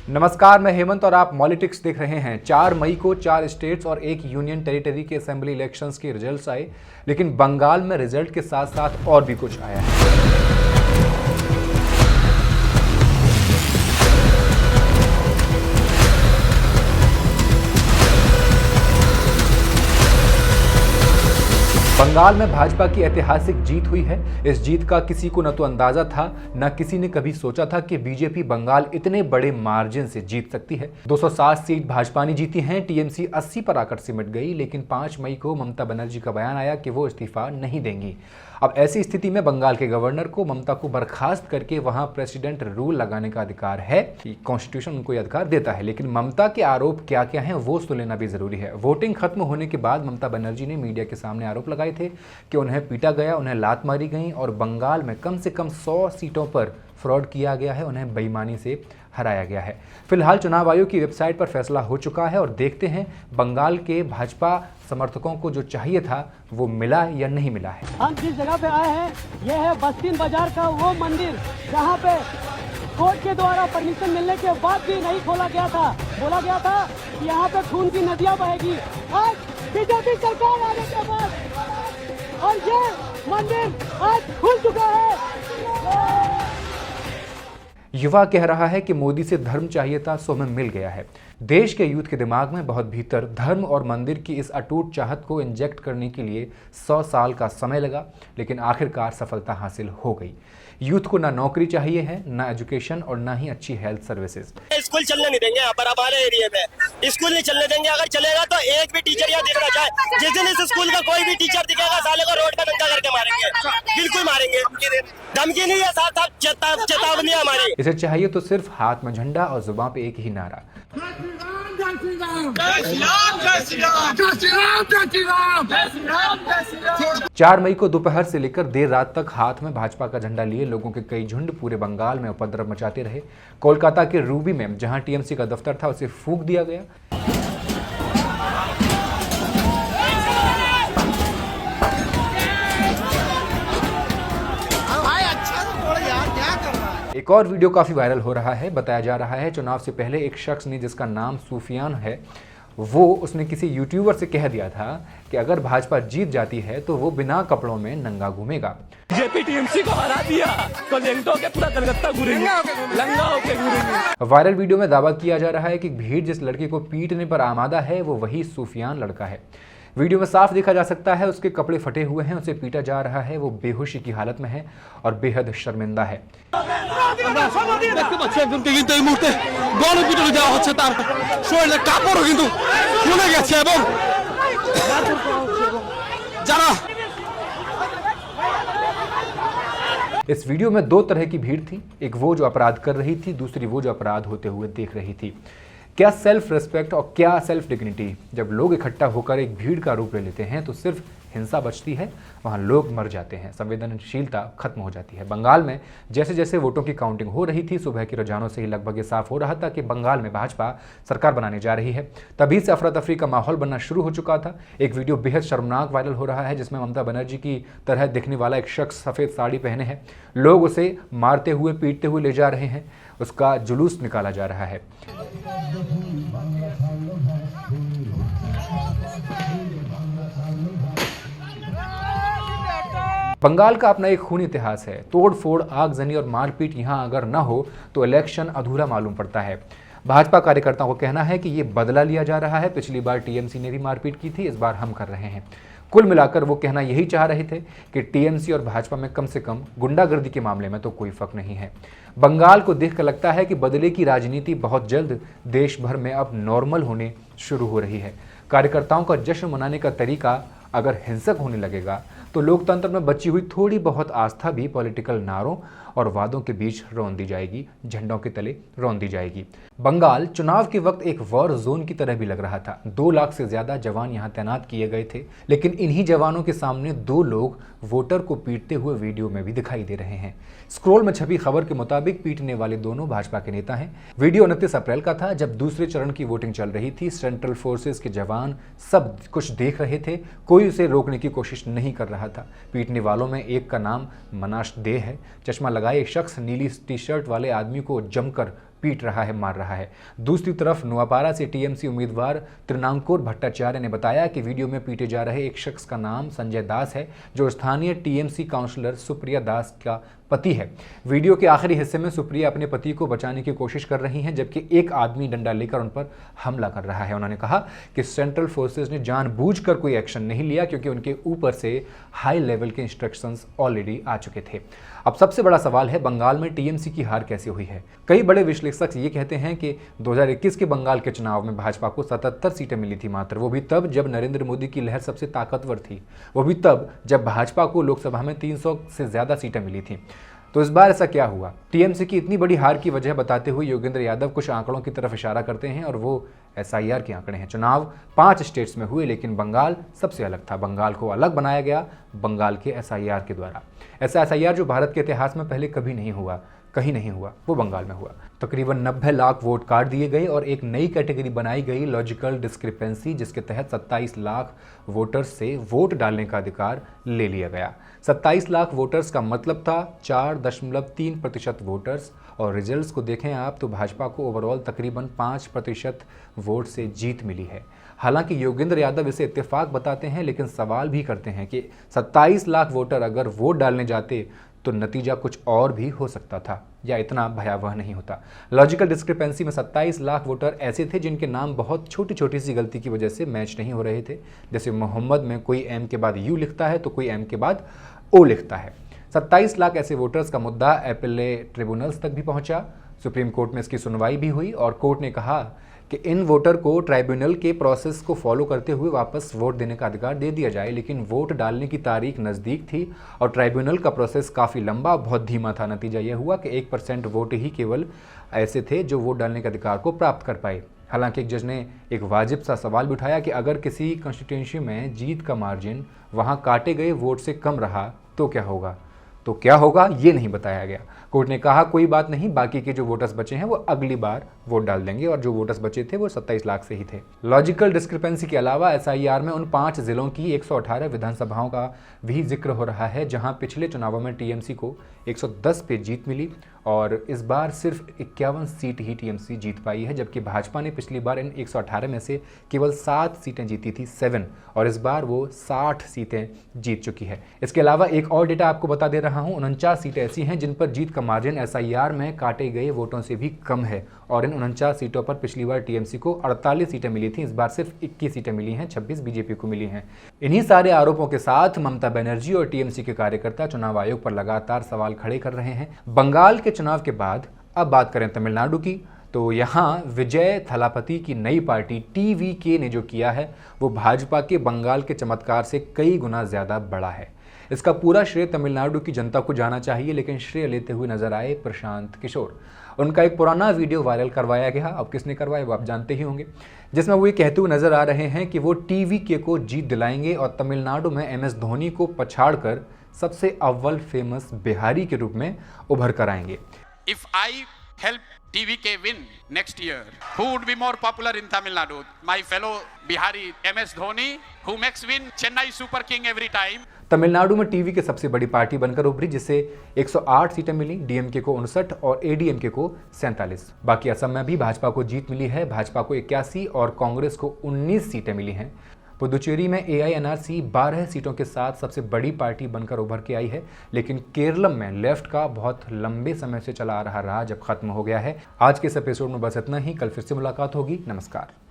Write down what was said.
नमस्कार, मैं हेमंत और आप पॉलिटिक्स देख रहे हैं। 4 मई को 4 स्टेट्स और एक यूनियन टेरिटरी के असेंबली इलेक्शंस के रिजल्ट्स आए, लेकिन बंगाल में रिजल्ट के साथ साथ और भी कुछ आया है। बंगाल में भाजपा की ऐतिहासिक जीत हुई है। इस जीत का किसी को न तो अंदाजा था, न किसी ने कभी सोचा था कि बीजेपी बंगाल इतने बड़े मार्जिन से जीत सकती है। 207 सीट भाजपा ने जीती हैं, टीएमसी 80 पर आकर सिमट गई, लेकिन 5 मई को ममता बनर्जी का बयान आया कि वो इस्तीफा नहीं देंगी। अब ऐसी स्थिति में बंगाल के गवर्नर को ममता को बर्खास्त करके वहां प्रेसिडेंट रूल लगाने का अधिकार है, कॉन्स्टिट्यूशन उनको यह अधिकार देता है। लेकिन ममता के आरोप क्या क्या हैं वो सुन लेना भी जरूरी है। वोटिंग खत्म होने के बाद ममता बनर्जी ने मीडिया के सामने आरोप लगाए थे कि उन्हें पीटा गया, उन्हें लात मारी गई और बंगाल में कम से कम 100 सीटों पर फ्रॉड किया गया है, उन्हें बेईमानी से हराया गया है। फिलहाल चुनाव आयोग की वेबसाइट पर फैसला हो चुका है और देखते हैं बंगाल के भाजपा समर्थकों को जो चाहिए था वो मिला या नहीं मिला है। हम जिस जगह पे आए हैं यह है बस्तीन बाजार का वो मंदिर जहाँ पे कोर्ट के द्वारा परमिशन मिलने के बाद भी नहीं खोला गया था। बोला गया था कि यहाँ पे खून की नदियाँ बहेगी। आज बीजेपी सरकार आने के बाद और ये मंदिर आज खुल चुका है। युवा कह रहा है कि मोदी से धर्म चाहिए था, सो हमें मिल गया है। देश के यूथ के दिमाग में बहुत भीतर धर्म और मंदिर की इस अटूट चाहत को इंजेक्ट करने के लिए 100 साल का समय लगा, लेकिन आखिरकार सफलता हासिल हो गई। यूथ को ना नौकरी चाहिए है, ना एजुकेशन और ना ही अच्छी हेल्थ सर्विसेज। स्कूल चलने नहीं देंगे यहाँ पर हमारे एरिया में। स्कूल नहीं चलने देंगे। अगर चलेगा तो एक भी टीचर यहाँ दिखना चाहे, जिस दिन इस स्कूल का कोई भी टीचर दिखेगा साले को रोड पर धक्का करके मारेंगे, बिल्कुल मारेंगे। धमकी नहीं है, साथ साथ चेतावनी हमारी। इसे चाहिए तो सिर्फ हाथ में झंडा और जुबान पे एक ही नारा, 4 मई को दोपहर से लेकर देर रात तक हाथ में भाजपा का झंडा लिए लोगों के कई झुंड पूरे बंगाल में उपद्रव मचाते रहे। कोलकाता के रूबी में जहां टीएमसी का दफ्तर था उसे फूंक दिया गया। एक और वीडियो काफी वायरल हो रहा है। बताया जा रहा है चुनाव से पहले एक शख्स ने, जिसका नाम सूफियान है, उसने किसी यूट्यूबर से कह दिया था कि अगर भाजपा जीत जाती है तो वो बिना कपड़ों में नंगा घूमेगा। बीजेपी टीएमसी को हरा दिया तो लेंटो के पूरा कलकत्ता घूमेंगे, लंगा होके घूमेंगे। वायरल वीडियो में दावा किया जा रहा है कि भीड़ जिस लड़के को पीटने पर आमादा है वो वही सूफियान लड़का है। वीडियो में साफ देखा जा सकता है उसके कपड़े फटे हुए हैं, उसे पीटा जा रहा है, वो बेहोशी की हालत में है और बेहद शर्मिंदा है। इस वीडियो में 2 तरह की भीड़ थी, एक वो जो अपराध कर रही थी, दूसरी वो जो अपराध होते हुए देख रही थी। क्या सेल्फ रिस्पेक्ट और क्या सेल्फ डिग्निटी। जब लोग इकट्ठा होकर एक भीड़ का रूप ले लेते हैं तो सिर्फ हिंसा बचती है, वहां लोग मर जाते हैं, संवेदनशीलता खत्म हो जाती है। बंगाल में जैसे जैसे वोटों की काउंटिंग हो रही थी, सुबह के रुझानों से ही लगभग ये साफ हो रहा था कि बंगाल में भाजपा सरकार बनाने जा रही है। तभी से अफरा तफरी का माहौल बनना शुरू हो चुका था। एक वीडियो बेहद शर्मनाक वायरल हो रहा है जिसमें ममता बनर्जी की तरह दिखने वाला एक शख्स सफेद साड़ी पहने हैं, लोग उसे मारते हुए पीटते हुए ले जा रहे हैं, उसका जुलूस निकाला जा रहा है। बंगाल का अपना एक खूनी इतिहास है। तोड़ फोड़, आगजनी और मारपीट यहाँ अगर न हो तो इलेक्शन अधूरा मालूम पड़ता है। भाजपा कार्यकर्ताओं का कहना है कि ये बदला लिया जा रहा है। पिछली बार टीएमसी ने भी मारपीट की थी, इस बार हम कर रहे हैं। कुल मिलाकर वो कहना यही चाह रहे थे कि टीएमसी और भाजपा में कम से कम गुंडागर्दी के मामले में तो कोई फर्क नहीं है। बंगाल को देखकर लगता है कि बदले की राजनीति बहुत जल्द देश भर में अब नॉर्मल होने शुरू हो रही है। कार्यकर्ताओं का जश्न मनाने का तरीका अगर हिंसक होने लगेगा तो लोकतंत्र में बची हुई थोड़ी बहुत आस्था भी पॉलिटिकल नारों और वादों के बीच रौंद दी जाएगी, झंडों के तले रौंद दी जाएगी। बंगाल चुनाव के वक्त एक वॉर जोन की तरह भी लग रहा था। 2 लाख से ज्यादा जवान यहाँ तैनात किए गए थे, लेकिन इन्हीं जवानों के सामने 2 लोग वोटर को पीटते हुए वीडियो में भी दिखाई दे रहे हैं। स्क्रोल में छपी खबर के मुताबिक पीटने वाले दोनों भाजपा के नेता हैं। वीडियो 29 अप्रैल का था, जब दूसरे चरण की वोटिंग चल रही थी। सेंट्रल फोर्सेस के जवान सब कुछ देख रहे थे, कोई उसे रोकने की कोशिश नहीं कर रहा था। पीटने वालों में एक का नाम मनाश दे है। चश्मा लगाए एक शख्स नीली टी शर्ट वाले आदमी को जमकर पीट रहा है, मार रहा है। दूसरी तरफ नोआपाड़ा से टीएमसी उम्मीदवार त्रिनांकुर भट्टाचार्य ने बताया कि वीडियो में पीटे जा रहे एक शख्स का नाम संजय दास है, जो स्थानीय टीएमसी काउंसलर सुप्रिया दास का पति है। वीडियो के आखिरी हिस्से में सुप्रिया अपने पति को बचाने की कोशिश कर रही हैं, जबकि एक आदमी डंडा लेकर उन पर हमला कर रहा है। उन्होंने कहा कि सेंट्रल फोर्सेस ने जानबूझकर कोई एक्शन नहीं लिया, क्योंकि उनके ऊपर से हाई लेवल के इंस्ट्रक्शंस ऑलरेडी आ चुके थे। अब सबसे बड़ा सवाल है, बंगाल में टीएमसी की हार कैसे हुई है। कई बड़े विश्लेषक ये कहते हैं कि 2021 के बंगाल के चुनाव में भाजपा को 77 सीटें मिली थी मात्र, वो भी तब जब नरेंद्र मोदी की लहर सबसे ताकतवर थी, वो भी तब जब भाजपा को लोकसभा में 300 से ज्यादा सीटें मिली थी। तो इस बार ऐसा क्या हुआ? टीएमसी की इतनी बड़ी हार की वजह बताते हुए योगेंद्र यादव कुछ आंकड़ों की तरफ इशारा करते हैं, और वो एसआईआर के आंकड़े हैं। चुनाव 5 स्टेट्स में हुए, लेकिन बंगाल सबसे अलग था। बंगाल को अलग बनाया गया बंगाल के एसआईआर के द्वारा। ऐसा एसआईआर जो भारत के इतिहास में पहले कभी नहीं हुआ, कहीं नहीं हुआ, वो बंगाल में हुआ। तकरीबन 90 लाख वोट काट दिए गए और एक नई कैटेगरी बनाई गई, लॉजिकल डिस्क्रिपेंसी, जिसके तहत 27 लाख वोटर्स से वोट डालने का अधिकार ले लिया गया। 27 लाख वोटर्स का मतलब था 4.3% वोटर्स, और रिजल्ट्स को देखें आप तो भाजपा को ओवरऑल तकरीबन 5% वोट से जीत मिली है। हालांकि योगेंद्र यादव इसे इत्तेफाक बताते हैं, लेकिन सवाल भी करते हैं कि 27 लाख वोटर अगर वोट डालने जाते तो नतीजा कुछ और भी हो सकता था, या इतना भयावह नहीं होता। लॉजिकल डिस्क्रिपेंसी में 27 लाख वोटर ऐसे थे जिनके नाम बहुत छोटी छोटी सी गलती की वजह से मैच नहीं हो रहे थे। जैसे मोहम्मद में कोई एम के बाद यू लिखता है तो कोई एम के बाद ओ लिखता है। 27 लाख ऐसे वोटर्स का मुद्दा एपेलेट ट्रिब्यूनल्स तक भी पहुंचा। सुप्रीम कोर्ट में इसकी सुनवाई भी हुई और कोर्ट ने कहा कि इन वोटर को ट्राइब्यूनल के प्रोसेस को फॉलो करते हुए वापस वोट देने का अधिकार दे दिया जाए, लेकिन वोट डालने की तारीख नज़दीक थी और ट्राइब्यूनल का प्रोसेस काफ़ी लंबा, बहुत धीमा था। नतीजा यह हुआ कि 1% वोट ही केवल ऐसे थे जो वोट डालने के अधिकार को प्राप्त कर पाए। हालांकि एक जज ने एक वाजिब सा सवाल भी उठाया कि अगर किसी कंस्टिट्यूंसी में जीत का मार्जिन वहां काटे गए वोट से कम रहा तो क्या होगा? तो क्या होगा ये नहीं बताया गया। कोर्ट ने कहा कोई बात नहीं, बाकी के जो वोटर्स बचे हैं वो अगली बार वोट डाल देंगे, और जो वोटर्स बचे थे वो 27 लाख से ही थे। लॉजिकल डिस्क्रिपेंसी के अलावा एसआईआर में उन 5 जिलों की 118 विधानसभाओं का भी जिक्र हो रहा है, जहां पिछले चुनावों में टीएमसी को 110 पे जीत मिली और इस बार सिर्फ 51 सीट ही टीएमसी जीत पाई है, जबकि भाजपा ने पिछली बार इन 118 में से केवल 7 सीटें जीती थी, 7, और इस बार वो 60 सीटें जीत चुकी है। इसके अलावा एक और डेटा आपको बता दे रहा हूं, 49 सीटें ऐसी हैं जिन पर जीत का मार्जिन एसआईआर में काटे गए वोटों से भी कम है, और इन 49 सीटों पर पिछली बार टीएमसी को 48 सीटें मिली थी, इस बार सिर्फ 21 सीटें मिली हैं, 26 बीजेपी को मिली हैं। इन्हीं सारे आरोपों के साथ ममता बनर्जी और टीएमसी के कार्यकर्ता चुनाव आयोग पर लगातार सवाल खड़े कर रहे हैं। बंगाल के चुनाव के बाद अब बात करें तमिलनाडु की, तो यहाँ विजय थलापति की नई पार्टी टीवीके ने जो किया है वो भाजपा के बंगाल के चमत्कार से कई गुना ज़्यादा बड़ा है। इसका पूरा श्रेय तमिलनाडु की जनता को जाना चाहिए, लेकिन श्रेय लेते हुए नजर आए प्रशांत किशोर। उनका एक पुराना वीडियो वायरल करवाया गया, अब किसने करवाया वो आप जानते ही होंगे, जिसमें वो ये कहते हुए नजर आ रहे हैं कि वो टीवीके को जीत दिलाएंगे और तमिलनाडु में एमएस धोनी को पछाड़कर सबसे अव्वल फेमस बिहारी के रूप में उभर कर आएंगे। If I help TVK win next year, who would be more popular in Tamil Nadu? My fellow Bihari MS Dhoni, who makes win Chennai Super King every time. Tamil Nadu में टीवी के सबसे बड़ी पार्टी बनकर उभरी, जिसे 108 सीटें मिली, डीएमके को 59 और एडीएमके को 47। बाकी असम में भी भाजपा को जीत मिली है, भाजपा को 81 और कांग्रेस को 19 सीटें मिली हैं। पुदुचेरी में एआईएनआरसी 12 सीटों के साथ सबसे बड़ी पार्टी बनकर उभर के आई है, लेकिन केरलम में लेफ्ट का बहुत लंबे समय से चला आ रहा राज अब खत्म हो गया है। आज के इस एपिसोड में बस इतना ही, कल फिर से मुलाकात होगी। नमस्कार।